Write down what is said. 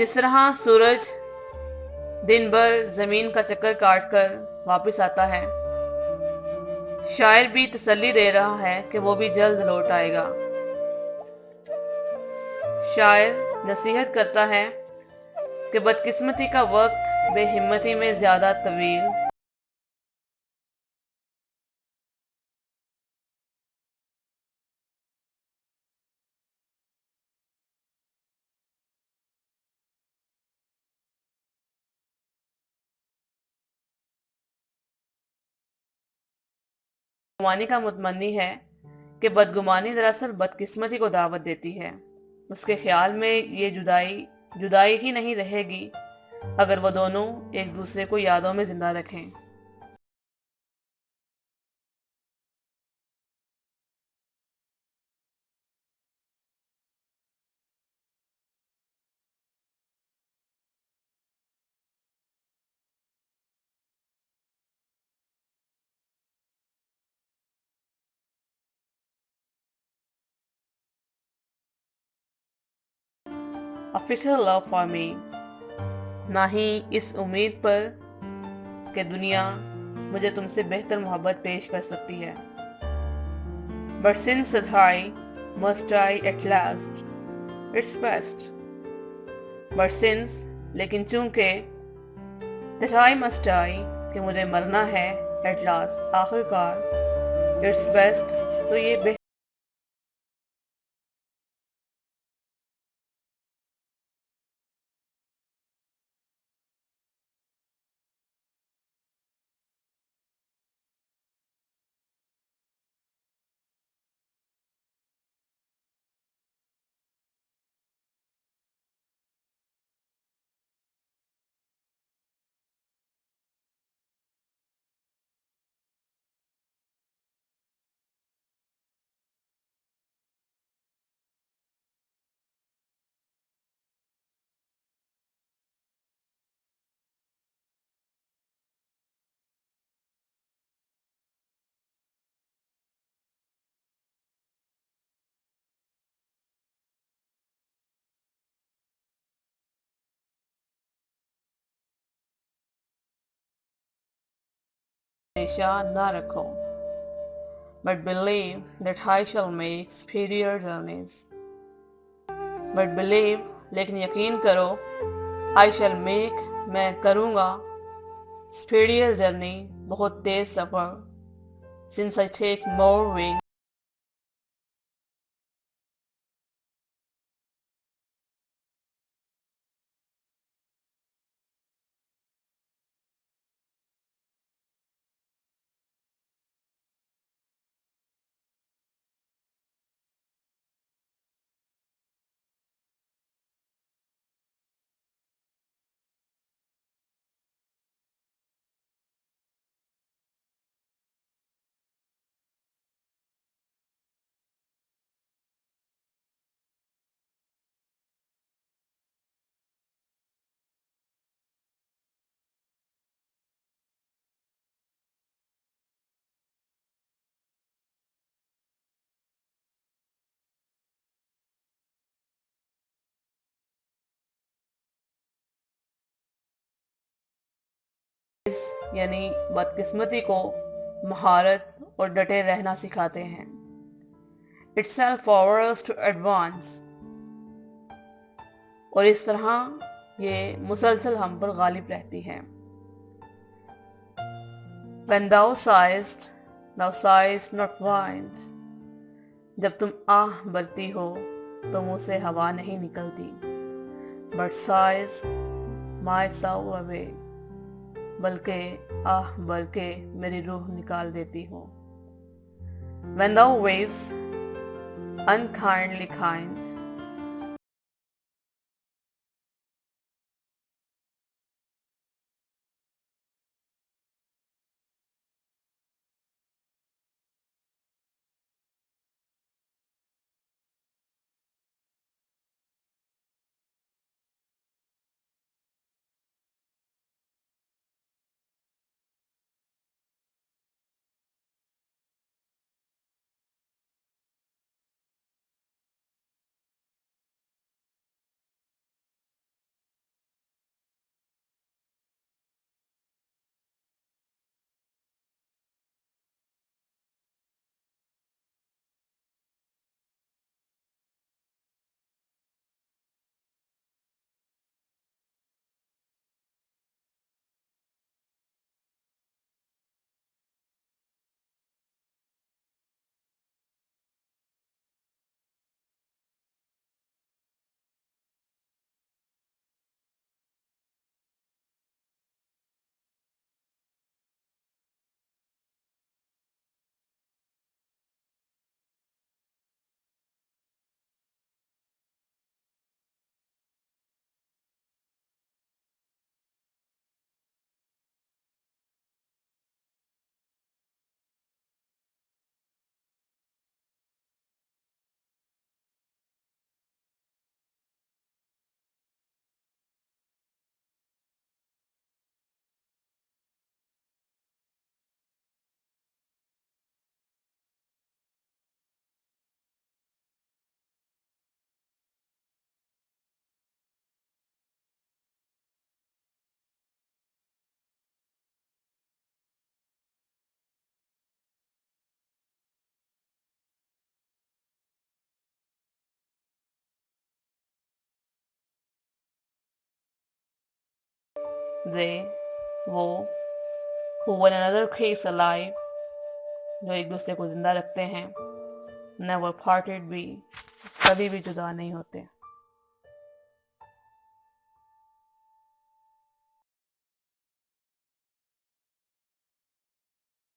जिस तरह सूरज दिन भर जमीन का चक्कर काट कर वापस आता है, शायर भी तसल्ली दे रहा है कि वो भी जल्द लौट आएगा। शायर नसीहत करता है कि बदकिस्मती का वक्त बेहिम्मती में ज्यादा तवील गुमानी का मुतमन्नी है कि बदगुमानी दरअसल बदकिस्मती को दावत देती है। उसके ख्याल में ये जुदाई जुदाई ही नहीं रहेगी अगर वो दोनों एक दूसरे को यादों में जिंदा रखें। ऑफिशियल लव फॉर मी, ना ही इस उम्मीद पर कि दुनिया मुझे तुमसे बेहतर मोहब्बत पेश कर सकती है। But since that I must die at last, it's best. But since, लेकिन चूंकि that I must die, कि मुझे मरना है at last, आखिरकार, it's best, तो ये बेहतर हमेशा ना रखो। But believe that I shall make superior journeys. But believe, लेकिन यकीन करो, I shall make, मैं करूँगा, superior journey, बहुत तेज सफ़र, since I take more wings यानी बदकिस्मती को महारत और डटे रहना सिखाते हैं। It's self for us to advance, और इस तरह ये मुसलसल हम पर गालिब रहती है। When thou sighest not wind, जब तुम आह भरती हो तो मुंह से हवा नहीं निकलती। But sighs my soul away, बल्कि आह भर के मेरी रूह निकाल देती हो। When thou waves unkindly kind, they وہ who one another keeps alive جو ایک دوسرے کو زندہ رکھتے ہیں never parted بھی کبھی بھی جدا نہیں ہوتے.